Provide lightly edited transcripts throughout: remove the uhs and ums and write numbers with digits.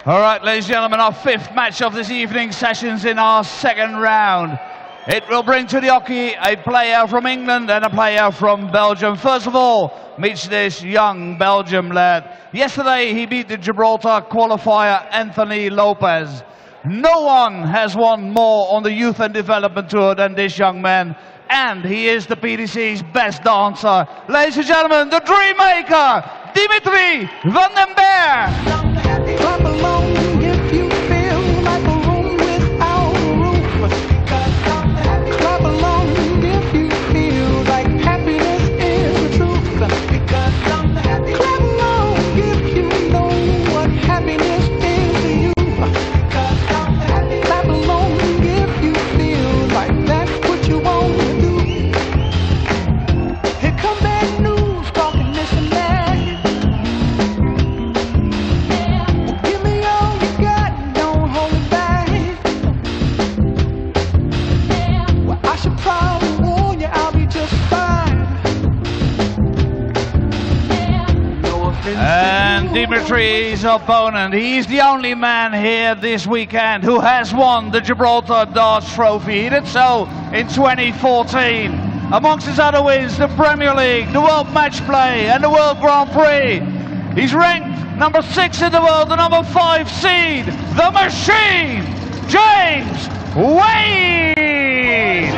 All right, ladies and gentlemen, our fifth match of this evening sessions in our second round. It will bring to the hockey a player from England and a player from Belgium. First of all, meets this young Belgium lad. Yesterday, he beat the Gibraltar qualifier, Anthony Lopez. No one has won more on the Youth and Development Tour than this young man. And he is the PDC's best dancer. Ladies and gentlemen, the Dream Maker, Dimitri van den Bergh. Clap along if you feel like a room without a roof. Clap along if you feel like happiness is the truth. Clap along if you know what happiness is to you. Clap along if you feel like that's what you want to do. Here come bad news talking this and that. And Dimitri's opponent, he's the only man here this weekend who has won the Gibraltar Darts Trophy. He did so in 2014. Amongst his other wins, the Premier League, the World Match Play and the World Grand Prix. He's ranked number 6 in the world, the number 5 seed, the Machine, James Wade!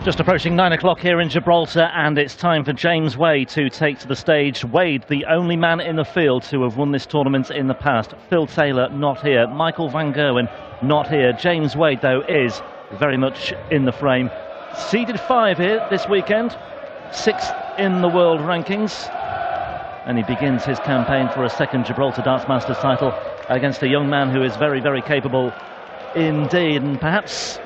Just approaching 9 o'clock here in Gibraltar, and it's time for James Wade to take to the stage. Wade, the only man in the field to have won this tournament in the past. Phil Taylor not here, Michael Van Gerwen not here. James Wade, though, is very much in the frame. Seeded 5 here this weekend, 6th in the world rankings. And he begins his campaign for a second Gibraltar Darts Masters title against a young man who is very, very capable indeed, and perhaps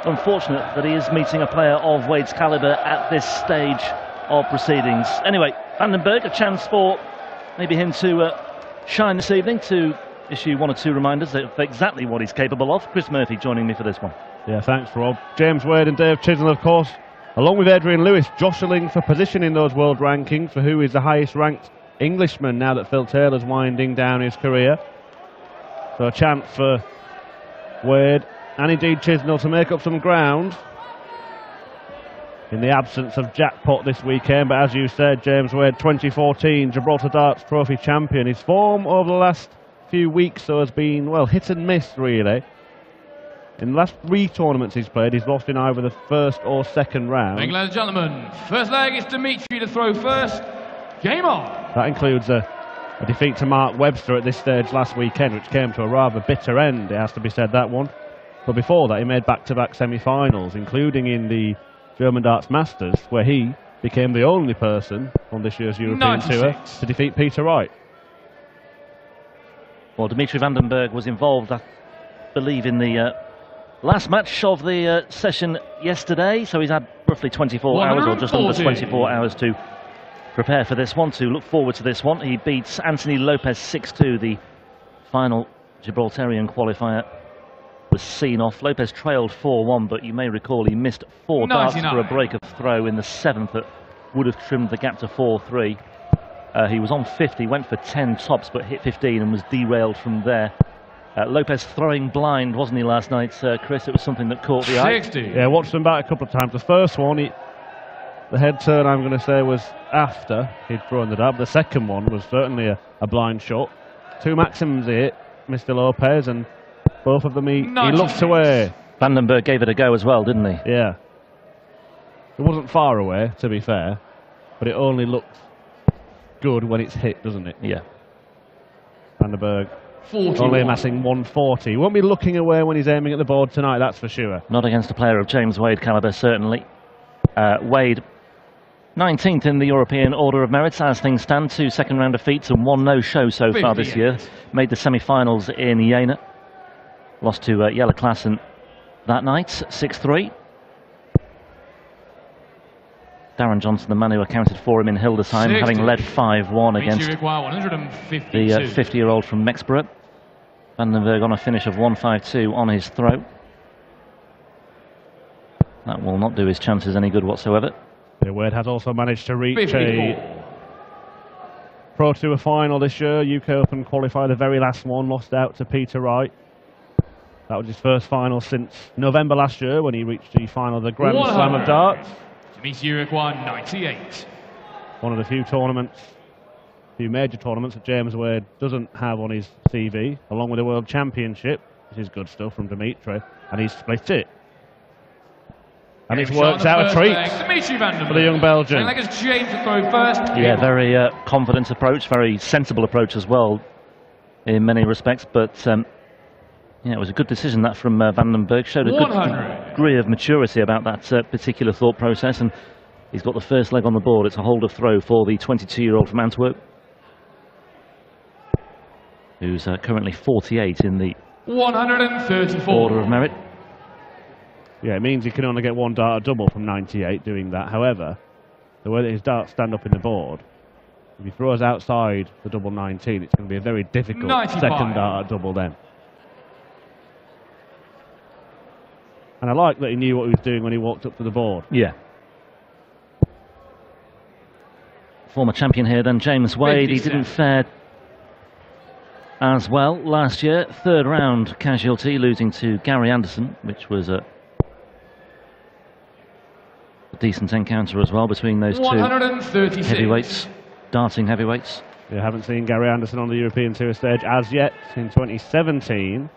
unfortunate that he is meeting a player of Wade's calibre at this stage of proceedings. Anyway, van den Bergh, a chance for maybe him to shine this evening, to issue 1 or 2 reminders of exactly what he's capable of. Chris Murphy joining me for this one. Yeah, thanks, Rob. James Wade and Dave Chisholm, of course, along with Adrian Lewis, jostling for position in those world rankings for who is the highest ranked Englishman now that Phil Taylor's winding down his career. So a chance for Wade and indeed Chisnell to make up some ground in the absence of jackpot this weekend. But as you said, James Wade, 2014 Gibraltar Darts Trophy champion. His form over the last few weeks though has been, well, hit and miss really. In the last 3 tournaments he's played, he's lost in either the first or second round. Ladies and gentlemen, first leg is Dimitri to throw first. Game on. That includes a defeat to Mark Webster at this stage last weekend, which came to a rather bitter end, it has to be said, that one. But before that, he made back-to-back semi-finals, including in the German Darts Masters, where he became the only person on this year's European Tour to defeat Peter Wright. Well, Dimitri van den Bergh was involved, I believe, in the last match of the session yesterday, so he's had roughly 24 hours, or just under 24 hours to prepare for this one, to look forward to this one. He beats Anthony Lopez 6-2, the final Gibraltarian qualifier was seen off. Lopez trailed 4-1, but you may recall he missed 4 darts for a break of throw in the 7th that would have trimmed the gap to 4-3. He was on 50, went for 10 tops, but hit 15 and was derailed from there. Lopez throwing blind, wasn't he, last night, Chris? It was something that caught the eye. 60. Yeah, watched him back a couple of times. The first one, the head turn, I'm going to say, was after he'd thrown the dart. The second one was certainly a blind shot. 2 maximums he hit, Mr. Lopez, and both of them he looked away. Van den Bergh gave it a go as well, didn't he? Yeah. It wasn't far away, to be fair, but it only looks good when it's hit, doesn't it? Yeah. Van den Bergh only amassing 140. He won't be looking away when he's aiming at the board tonight, that's for sure. Not against a player of James Wade calibre, certainly. Wade, 19th in the European Order of Merit as things stand. 2 second-round defeats and 1 no-show so far this year. Made the semi-finals in Jena. Lost to Jelle Klaassen that night, 6-3. Darren Johnson, the man who accounted for him in Hildesheim, having led 5-1 against the 50-year-old from Mexborough. Van den Bergh on a finish of 152 on his throw. That will not do his chances any good whatsoever. Wade has also managed to reach 54. a Pro Tour final this year. UK Open qualifier, the very last one, lost out to Peter Wright. That was his first final since November last year when he reached the final of the Grand Slam of Darts. Dimitri Uruguay, 98. One of the few major tournaments that James Wade doesn't have on his CV, along with the World Championship. This is good stuff from Dimitri, and he's split it. And it's worked out a treat for the young Belgian. James to throw first. Yeah, very confident approach, very sensible approach as well in many respects, but yeah, it was a good decision that from Van den Bergh. Showed a good degree of maturity about that particular thought process, and he's got the first leg on the board. It's a hold of throw for the 22-year-old from Antwerp, who's currently 48 in the 134 order of merit. Yeah, it means he can only get one dart double from 98 doing that. However, the way that his darts stand up in the board, if he throws outside the double 19, it's going to be a very difficult 95. second dart double then. And I like that he knew what he was doing when he walked up to the board. Yeah. Former champion here then, James Wade. He didn't fare as well last year. Third round casualty, losing to Gary Anderson, which was a decent encounter as well between those two heavyweights, darting heavyweights. We haven't seen Gary Anderson on the European Tour stage as yet in 2017.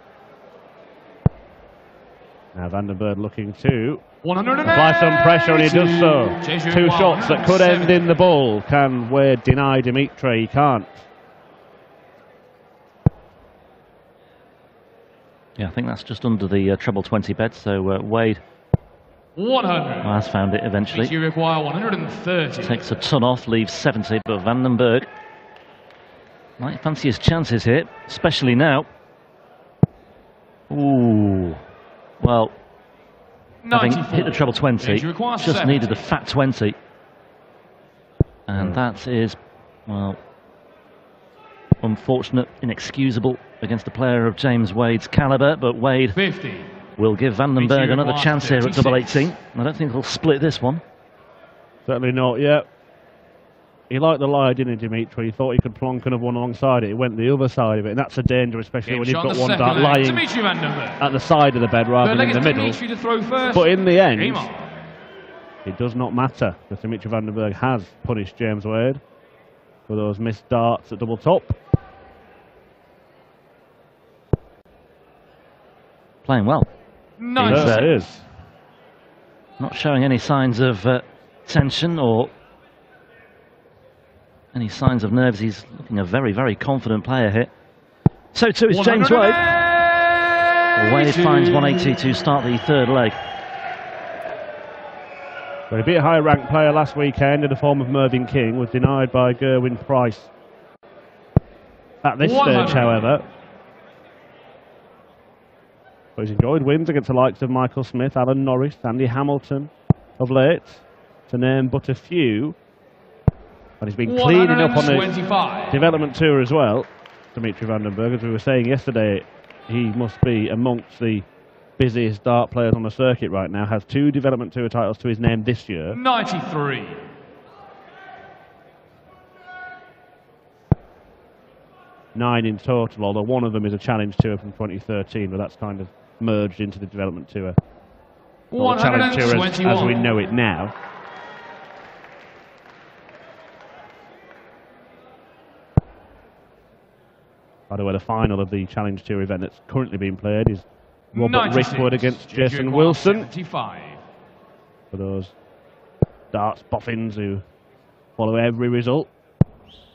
Now Van den Bergh looking to apply some pressure, and he does so. Two shots that could end in the ball. Can Wade deny Dimitri? He can't. Yeah, I think that's just under the treble 20 bed, so Wade 100. has found it eventually. You require 130. Takes a ton off, leaves 70, but Van den Bergh might fancy his chances here, especially now. Ooh. Well, having hit the treble 20, just 70. needed a fat 20. And that is, well, unfortunate, inexcusable against a player of James Wade's calibre, but Wade 50. will give Van den Bergh another chance here at double 18. I don't think he'll split this one. Certainly not yet. He liked the lie, didn't he, Dimitri? He thought he could plonk another one alongside it. He went the other side of it, and that's a danger, especially when you've got one dart lying at the side of the bed rather than in the middle. But in the end, it does not matter, because Dimitri Van den Bergh has punished James Wade for those missed darts at double top. Playing well. Nice. There it is. Not showing any signs of tension or any signs of nerves. He's looking a very, very confident player here. So too is James Wade. Wade finds 180 to start the third leg. Well, he beat a high-ranked player last weekend in the form of Mervyn King, was denied by Gerwyn Price. At this stage, however, but he's enjoyed wins against the likes of Michael Smith, Alan Norris, Andy Hamilton of late, to name but a few. And he's been cleaning up on the development tour as well, Dimitri Van den Bergh. As we were saying yesterday, he must be amongst the busiest dart players on the circuit right now. Has 2 development tour titles to his name this year. 93. Nine in total, although one of them is a challenge tour from 2013, but that's kind of merged into the development tour. Or the challenge tour as we know it now. By the way, the final of the Challenge Tour event that's currently being played is Robert Rickwood against Jason Wilson. 75. For those darts boffins who follow every result.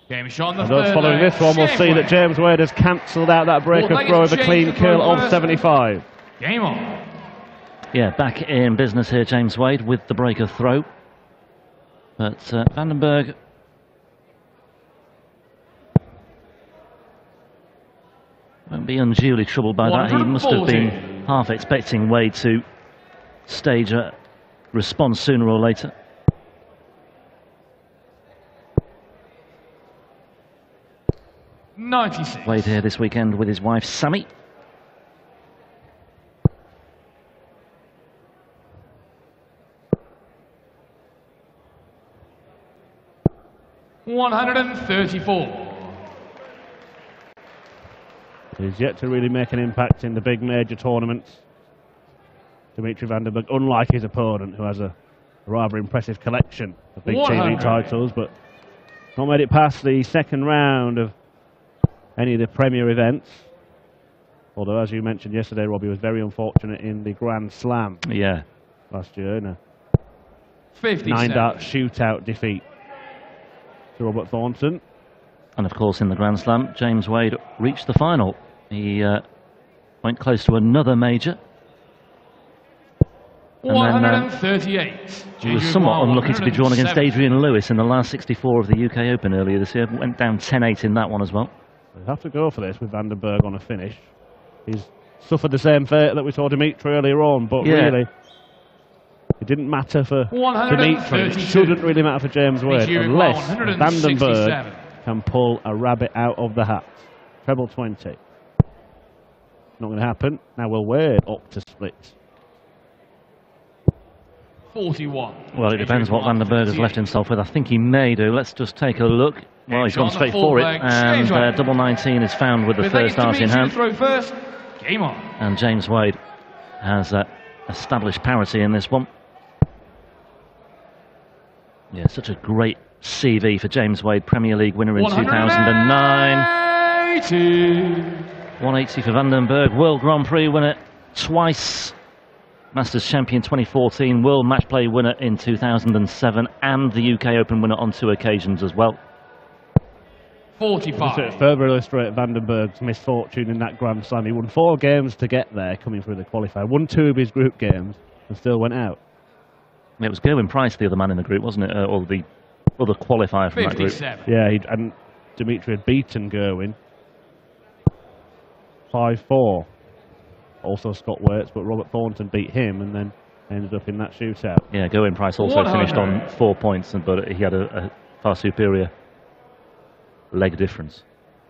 Game shot on the those following this one will see that James Wade has cancelled out that break of throw with a clean kill of 75. Game on. Yeah, back in business here, James Wade, with the break of throw. But Van den Bergh won't be unduly troubled by that. He must have been half expecting Wade to stage a response sooner or later. Wade here this weekend with his wife Sammy. 134. He's yet to really make an impact in the big major tournaments. Dimitri van den Bergh, unlike his opponent, who has a rather impressive collection of big TV titles, but not made it past the second round of any of the Premier events. Although, as you mentioned yesterday, Robbie was very unfortunate in the Grand Slam last year in a 9-dart shootout defeat to Robert Thornton. And of course, in the Grand Slam, James Wade reached the final. He went close to another major. 138. He was somewhat unlucky to be drawn against Adrian Lewis in the last 64 of the UK Open earlier this year. Went down 10-8 in that one as well. We'll have to go for this with van den Bergh on a finish. He's suffered the same fate that we saw Dimitri earlier on, but really, it didn't matter for Dimitri. It shouldn't really matter for James Wade unless van den Bergh can pull a rabbit out of the hat. Treble 20. Not going to happen. Now will Wade opt to split? 41. Well, it depends what van den Bergh has left himself with. I think he may do. Let's just take a look. Well, he's gone straight for it, and double 19 is found with the first dart in hand. Game on. And James Wade has established parity in this one. Yeah, such a great CV for James Wade, Premier League winner in 2009. 180 for van den Bergh, World Grand Prix winner twice. Masters champion 2014, World Match Play winner in 2007, and the UK Open winner on 2 occasions as well. 45. To further illustrate van den Bergh's misfortune in that Grand Slam, he won 4 games to get there, coming through the qualifier. Won 2 of his group games and still went out. It was Gerwyn Price, the other man in the group, wasn't it? Or the other qualifier from 57. that group. Yeah, and Dimitri had beaten Gerwyn 5-4. Also Scott Waits, but Robert Thornton beat him and then ended up in that shootout. Yeah, Gerwyn Price also finished on 4 points, but he had a far superior leg difference.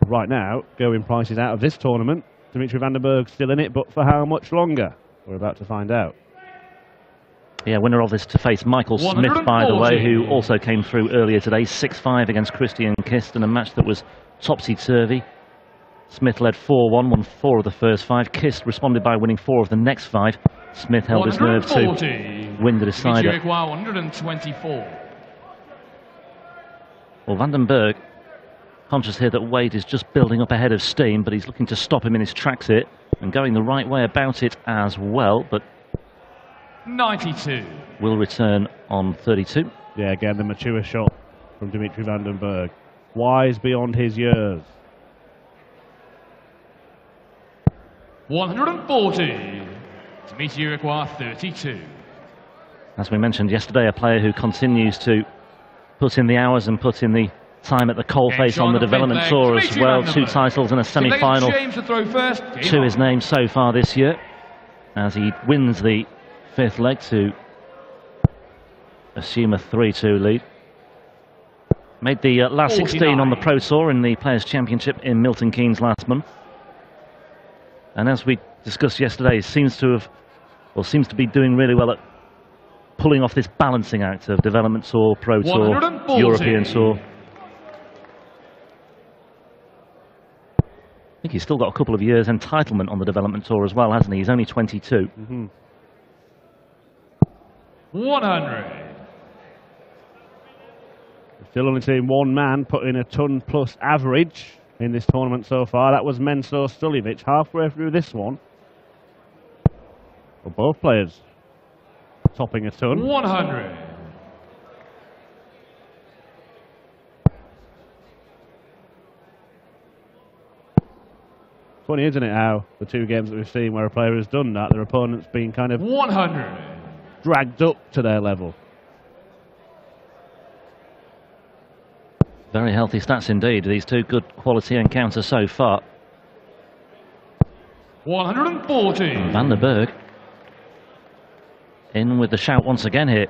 Right now, Gerwyn Price is out of this tournament. Dimitri van den Bergh still in it, but for how much longer? We're about to find out. Yeah, winner of this to face Michael Smith, by the way, who also came through earlier today. 6-5 against Christian Kist in a match that was topsy-turvy. Smith led 4-1, won 4 of the first 5. Kist responded by winning 4 of the next 5. Smith held his nerve to win the decider. 124. Well, van den Bergh, conscious here that Wade is just building up ahead of steam, but he's looking to stop him in his tracks here and going the right way about it as well, but 92. will return on 32. Yeah, again, the mature shot from Dimitri van den Bergh. Wise beyond his years. 140. Dimitri Uruguay 32. As we mentioned yesterday, a player who continues to put in the hours and put in the time at the coalface on the development tour as well. 2 titles and a semi-final to his name so far this year, as he wins the 5th leg to assume a 3-2 lead. Made the last 16 on the Pro Tour in the Players' Championship in Milton Keynes last month. And as we discussed yesterday, seems to be doing really well at pulling off this balancing act of development tour, Pro Tour, European Tour. I think he's still got a couple of years entitlement on the development tour as well, hasn't he? He's only 22. 100. Still only seen one man put in a ton plus average in this tournament so far. That was Menso Stuljevic halfway through this one. Well, both players topping a ton. 100. Funny, isn't it, how the 2 games that we've seen where a player has done that, their opponent's been kind of 100. dragged up to their level. Very healthy stats indeed, these 2 good quality encounters so far. 140. And van den Bergh in with the shout once again here.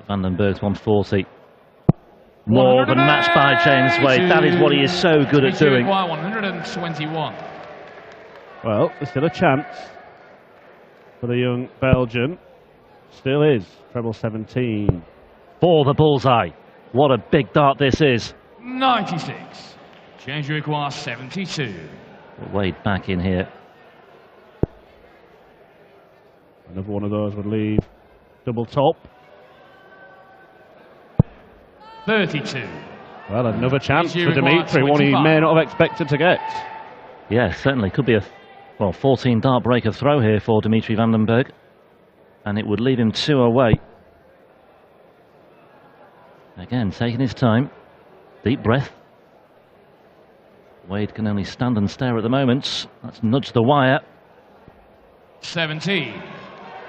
Van den Bergh's 140. More than matched by James Wade. That is what he is so good at doing. 121. Well, there's still a chance for the young Belgian. Still is. Treble 17. For the bullseye. What a big dart this is. 96. Change requires 72. Wade back in here. Another one of those would leave double top. 32. Well, another chance Change for Dimitri, one he 25. may not have expected to get. Yeah, certainly could be a 14 dart breaker throw here for Dimitri van den Bergh. And it would leave him 2 away. Again, taking his time. Deep breath. Wade can only stand and stare at the moment. Let's nudge the wire. 17.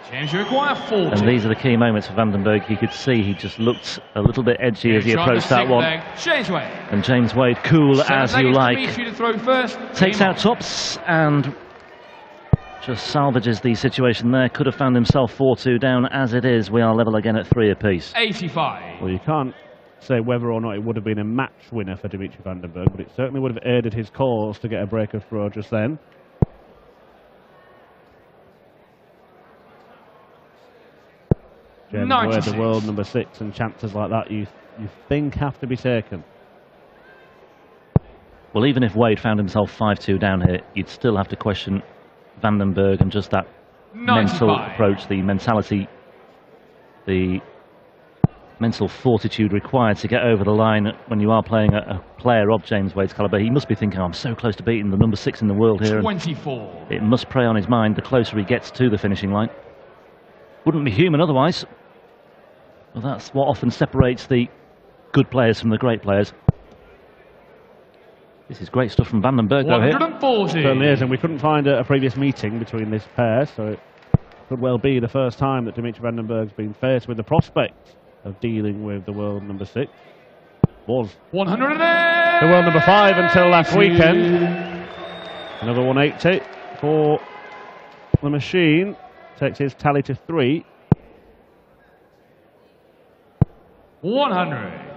Change require 40. And these are the key moments for van den Bergh. He could see he just looked a little bit edgy as he approached that one. James Wade. And James Wade, cool as you like, Dimitri to throw first. takes out tops and just salvages the situation there. Could have found himself 4-2 down. As it is, we are level again at 3 apiece. 85. Well, you can't say whether or not it would have been a match winner for Dimitri van den Bergh, but it certainly would have aided his cause to get a breaker throw just then. James Wade, the world number 6, and chances like that you think have to be taken. Well, even if Wade found himself 5-2 down here, you'd still have to question van den Bergh and just that 95. mental approach, the mentality, the mental fortitude required to get over the line when you are playing a player of James Wade's calibre. He must be thinking, I'm so close to beating the number 6 in the world here. 24. It must prey on his mind the closer he gets to the finishing line. Wouldn't be human otherwise. Well, that's what often separates the good players from the great players. This is great stuff from van den Bergh, though, here. 140. Certainly is, and we couldn't find a previous meeting between this pair, so it could well be the first time that Dimitri van den Bergh's been faced with the prospect of dealing with the world number 6. Was 108. the world number 5 until last weekend. Another 180 for the machine. Takes his tally to 3. 100.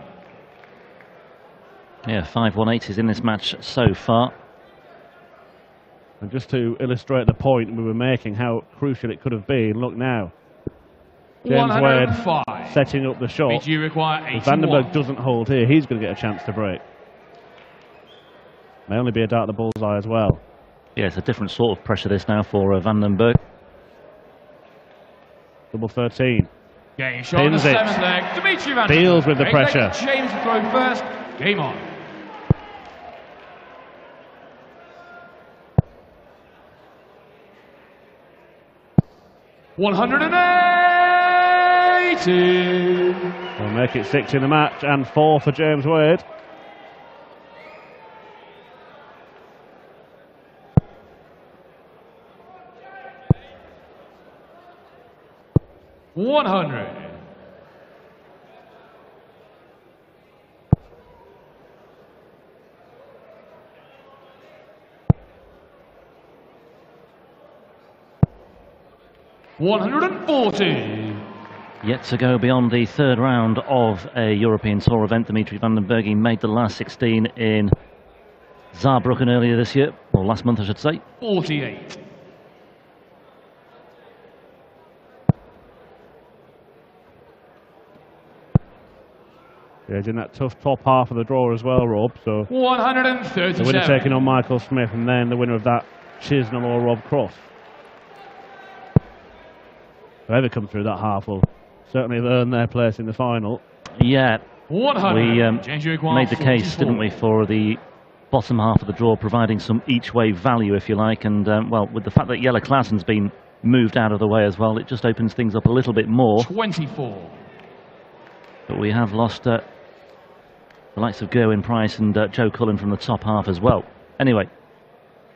Yeah, 5 180s in this match so far. And just to illustrate the point we were making, how crucial it could have been, look now. James Wade 105. setting up the shot. BG require 81. If van den Bergh doesn't hold here, he's going to get a chance to break. May only be a dart at the bullseye as well. Yeah, it's a different sort of pressure this now for van den Bergh. Double 13. Game shot on the Pins it. 7th leg. Dimitri van den Deals Bergh. with the Eight pressure. leg, James to throw first. Game on. $180. We'll make it 6 in the match and 4 for James Wade. $100. $140. Yet to go beyond the 3rd round of a European Tour event. Dimitri van den Bergh, he made the last 16 in Saarbrücken earlier this year, or last month I should say. 48. Yeah, he's in that tough top half of the draw as well, Rob. So 137. the winner taking on Michael Smith, and then the winner of that, Chisnall or Rob Cross. Whoever comes through that half will certainly have earned their place in the final. Yeah, 100. we Change require made the case, 44. didn't we, for the bottom half of the draw, providing some each-way value, if you like. And, well, with the fact that Jelle Klaassen's been moved out of the way as well, it just opens things up a little bit more. 24. But we have lost the likes of Gerwyn Price and Joe Cullen from the top half as well. Anyway,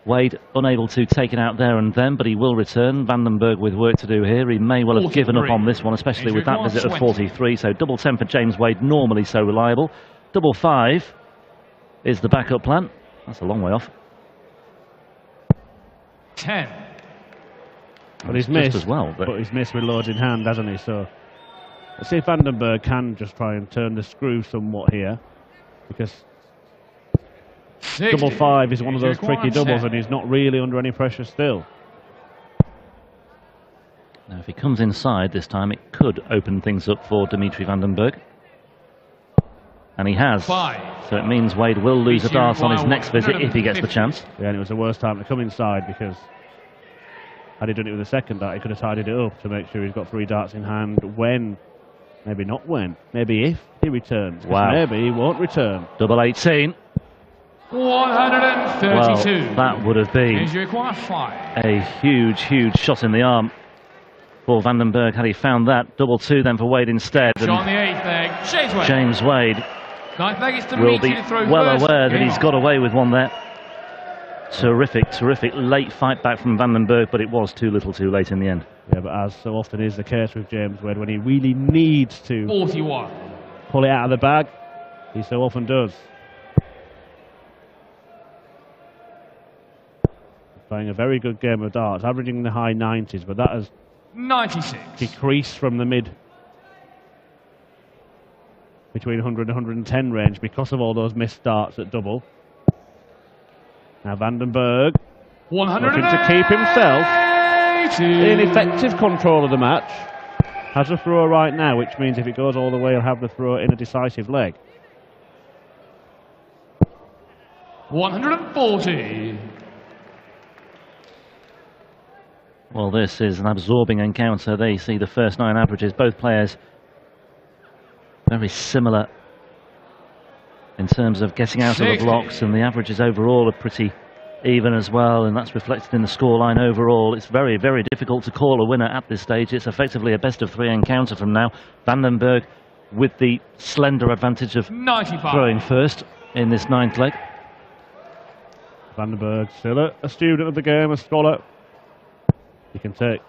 Wade unable to take it out there and then, but he will return. Van den Bergh with work to do here. He may well have given up on this one, especially with that visit of 43. So double 10 for James Wade, normally so reliable. Double 5 is the backup plan. That's a long way off. 10. But he's Just missed as well. but he's missed with loads in hand, hasn't he? So let's see if Van den Bergh can just try and turn the screw somewhat here, because 60. double 5 is one of those Change require tricky doubles, 10. and he's not really under any pressure still. Now, if he comes inside this time, it could open things up for Dimitri van den Bergh. And he has. 5. So it means Wade will lose a dart on his next visit if he gets the chance. Yeah, and it was the worst time to come inside, because had he done it with the second dart, he could have tidied it up to make sure he's got 3 darts in hand when, maybe not when, maybe if he returns. Wow. Maybe he won't return. Double 18. 132. Well, that would have been You require 5. a huge, huge shot in the arm for van den Bergh had he found that. Double 2 then for Wade instead. Shot on the 8th leg. James Wade 9th leg is to will meet be you to throw well first. aware that Game he's on. got away with one there. Terrific, terrific late fight back from van den Bergh, but it was too little too late in the end. Yeah, but as so often is the case with James Wade, when he really needs to 41. pull it out of the bag, he so often does. Playing a very good game of darts, averaging in the high 90s, but that has 96. decreased from the mid between 100 and 110 range because of all those missed darts at double. Now van den Bergh looking to keep himself in effective control of the match. Has a throw right now, which means if it goes all the way, he'll have the throw in a decisive leg. 140. Well, this is an absorbing encounter. They see the first 9 averages. Both players very similar in terms of getting out of the blocks, and the averages overall are pretty even as well, and that's reflected in the scoreline overall. It's very, very difficult to call a winner at this stage. It's effectively a best-of-3 encounter from now. Van den Bergh with the slender advantage of 95. throwing first in this 9th leg. Van den Bergh still a student of the game, a scholar. He can take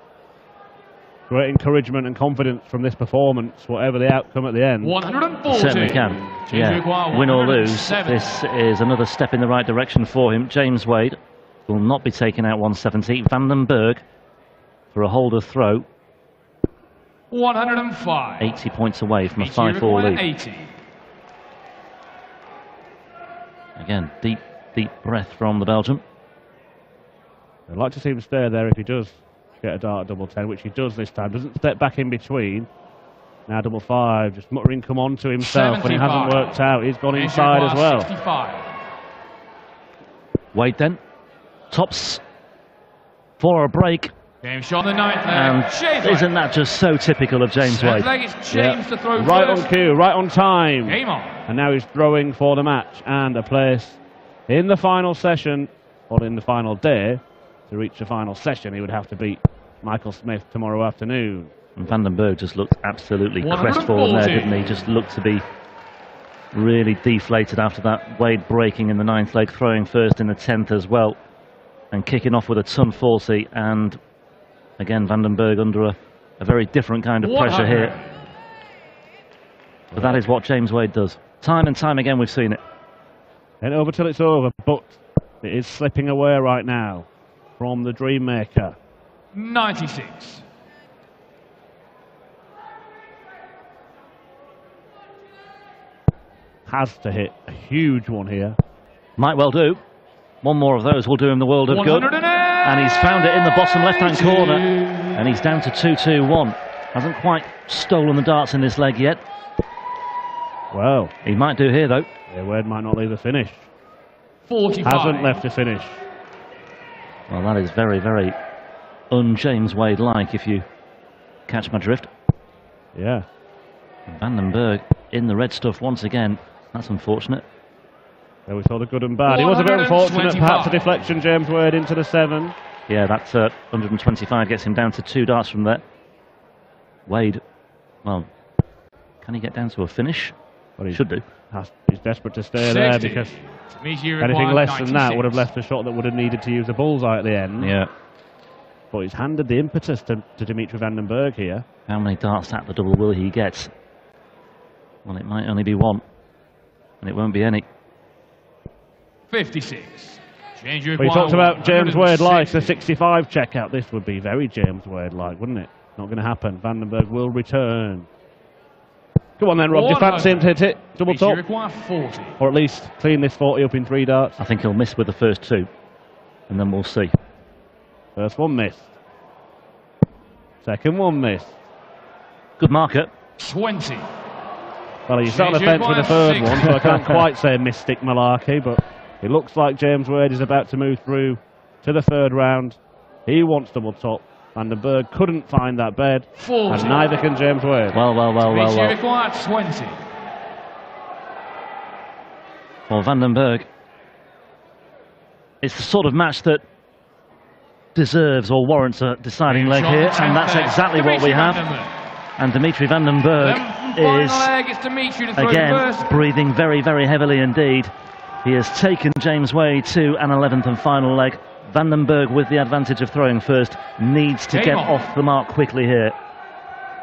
great encouragement and confidence from this performance, whatever the outcome at the end. 140. Certainly can. Yeah. Win or lose, this is another step in the right direction for him. James Wade will not be taking out 170. Van den Bergh for a holder throw. 105. 80 points away from a 5-4 lead. 80. Again, deep, deep breath from the Belgian. I'd like to see him stay there if he does get a dart at double 10, which he does this time. Doesn't step back in between. Now double 5, just muttering come on to himself when it hasn't worked out. He's gone inside as well. 65. Wade then tops for a break. Game shot on the 9th And leg. James isn't that just so typical of James Wade? 7th leg is James to throw Right first. on cue, right on time. Game on. And now he's throwing for the match and a place in the final session, or in the final day. To reach the final session, he would have to beat Michael Smith tomorrow afternoon. And Van den Bergh just looked absolutely 140. crestfallen there, didn't he? Just looked to be really deflated after that. Wade breaking in the 9th leg, throwing first in the 10th as well, and kicking off with a ton 40. And again, Van den Bergh under a very different kind of pressure here. But that is what James Wade does. Time and time again, we've seen it. Ain't over till it's over, but it is slipping away right now from the Dreammaker. 96. Has to hit a huge one here. Might well do. One more of those will do him the world of good. 180. And he's found it in the bottom left-hand corner. And he's down to 2-2-1. Hasn't quite stolen the darts in this leg yet. Well, He might do here, though. yeah, Wade might not leave the finish. 45. Hasn't left the finish. Well, that is very, very un-James Wade-like, if you catch my drift. Yeah. Van den Bergh in the red stuff once again. That's unfortunate. There we saw the good and bad. It was a bit unfortunate, perhaps a 125. deflection. James Wade into the 7. Yeah, that's 125 gets him down to 2 darts from there. Wade, well, can he get down to a finish? Well, he Should do. He's desperate to stay there 60. because Anything anything less than that would have left a shot that would have needed to use a bullseye at the end. Yeah. But he's handed the impetus to Dimitri van den Bergh here. How many darts at the double will he get? Well, it might only be one. And it won't be any. 56. Change But he talked about James Wade like the 65 checkout. This would be very James Wade like, wouldn't it? Not going to happen. Van den Bergh will return. Come on then, Rob. Do you fancy him to hit it? Double top? require 40. Or at least clean this 40 up in 3 darts. I think he'll miss with the first 2. And then we'll see. First one missed. Second one missed. Good marker. 20. Well, he's sat on the fence with the third one, so I can't quite say mystic malarkey, but it looks like James Wade is about to move through to the third round. He wants double top, and the Bergh couldn't find that bed, 40. and neither can James Wade. Well. Required 20. Well, Bergh, it's the sort of match that deserves or warrants a deciding leg here, and that's exactly what we have. And Dimitri Bergh is, again, breathing very, very heavily indeed. He has taken James Wade to an 11th and final leg. Bergh, with the advantage of throwing first, needs to get off the mark quickly here,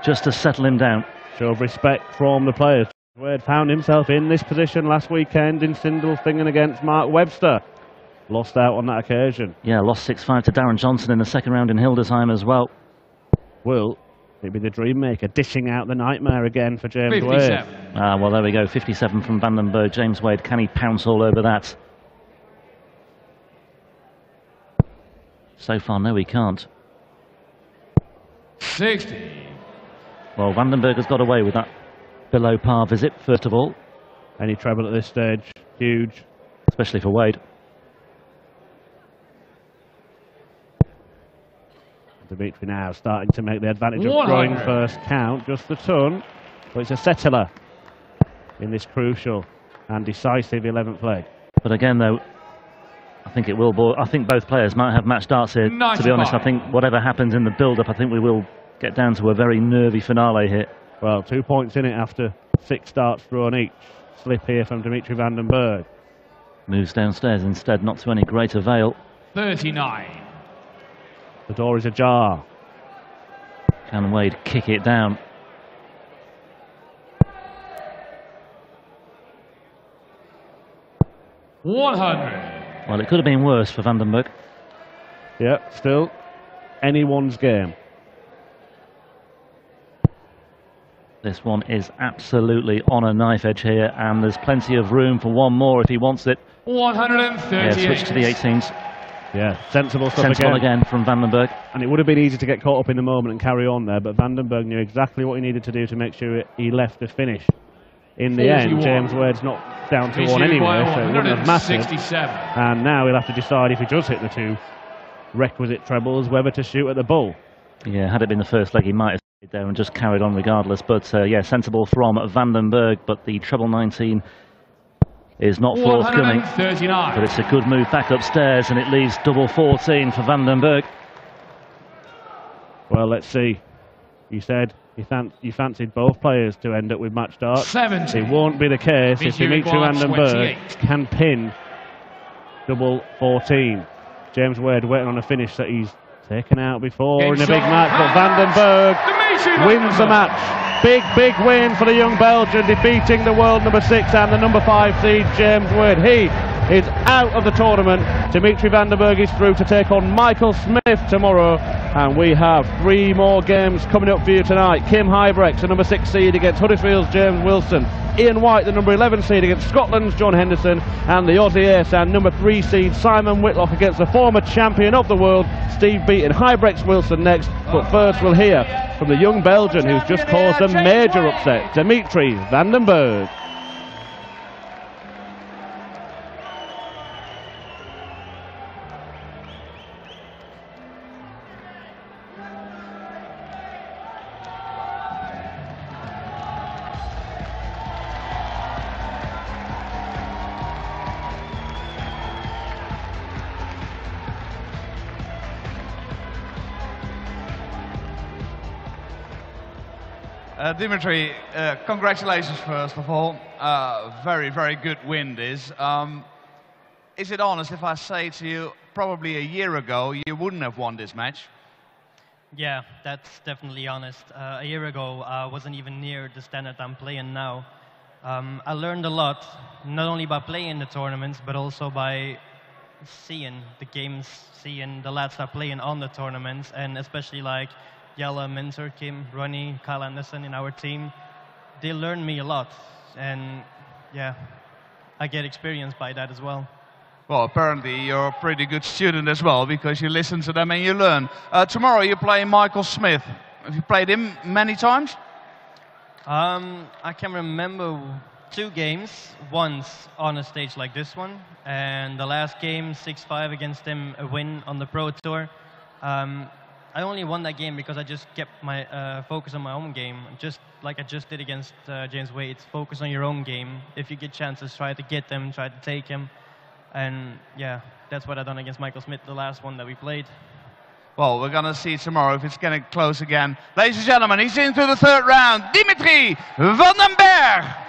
just to settle him down. Show of respect from the players. Wade found himself in this position last weekend in Sindelfingen against Mark Webster. Lost out on that occasion. Yeah, lost 6-5 to Darren Johnson in the second round in Hildesheim as well. Will it be the dream maker dishing out the nightmare again for James 57. Wade? Well, there we go. 57 from Bergh. James Wade, can he pounce all over that? So far, no, he can't. 60. Well, Bergh has got away with that below par visit, first of all. Any treble at this stage, huge. Especially for Wade. Dimitri now starting to make the advantage of throwing first count, just the ton. But it's a settler in this crucial and decisive 11th leg. But again, though, I think it will. I think both players might have match darts here. 95. To be honest, I think whatever happens in the build-up, I think we will get down to a very nervy finale here. Well, 2 points in it after 6 darts thrown each. Slip here from Dimitri Bergh. Moves downstairs instead, not to any great avail. 39. The door is ajar. Can Wade kick it down? $100. Well, it could have been worse for Bergh. Yeah, still anyone's game. This one is absolutely on a knife edge here, and there's plenty of room for one more if he wants it. 138. Yeah, switch to the 18s. Yeah, sensible stuff Sensible again from Bergh. And it would have been easy to get caught up in the moment and carry on there, but Bergh knew exactly what he needed to do to make sure he left the finish. In the 41. end, James Wade's not down to one anyway, so it wouldn't have mattered. 67. And now he'll have to decide if he does hit the 2 requisite trebles, whether to shoot at the bull. Yeah, had it been the first leg, he might have stayed there and just carried on regardless. But yeah, sensible from Bergh, but the treble 19 is not forthcoming. But it's a good move back upstairs, and it leaves double 14 for Bergh. Well, let's see. You said you fancied both players to end up with match darts. 70. It won't be the case if Dimitri Bergh can pin double 14. James Wade waiting on a finish that he's taken out before in a big match, but Bergh wins the match. Big win for the young Belgian, defeating the world number 6 and the number 5 seed James Wade. He is out of the tournament. Dimitri Bergh is through to take on Michael Smith tomorrow, and we have 3 more games coming up for you tonight. Kim Huybrechts, the number 6 seed, against Huddersfield's James Wilson. Ian White, the number 11 seed, against Scotland's John Henderson, and the Aussie ace and number 3 seed Simon Whitlock against the former champion of the world Steve Beaton. Huybrechts Wilson next, but first we'll hear from the young Belgian who's just caused a major upset, Dimitri Bergh. Dimitri, congratulations first of all. Very, very good win this. Is it honest if I say to you, probably a year ago, you wouldn't have won this match? Yeah, that's definitely honest. A year ago, I wasn't even near the standard I'm playing now. I learned a lot, not only by playing the tournaments, but also by seeing the games, seeing the lads that are playing on the tournaments, and especially like Jelle, Minter, Kim, Ronnie, Kyle Anderson in our team. They learned me a lot, and yeah, I get experience by that as well. Well, apparently you're a pretty good student as well, because you listen to them and you learn. Tomorrow you play Michael Smith. Have you played him many times? I can remember 2 games, once on a stage like this one, and the last game, 6-5 against him, a win on the Pro Tour. I only won that game because I just kept my focus on my own game, just like I just did against James Wade. Focus on your own game. If you get chances, try to get them, try to take him. And yeah, that's what I done against Michael Smith, the last one that we played. Well, we're going to see tomorrow if it's getting close again. Ladies and gentlemen, he's in through the 3rd round, Dimitri van den Bergh.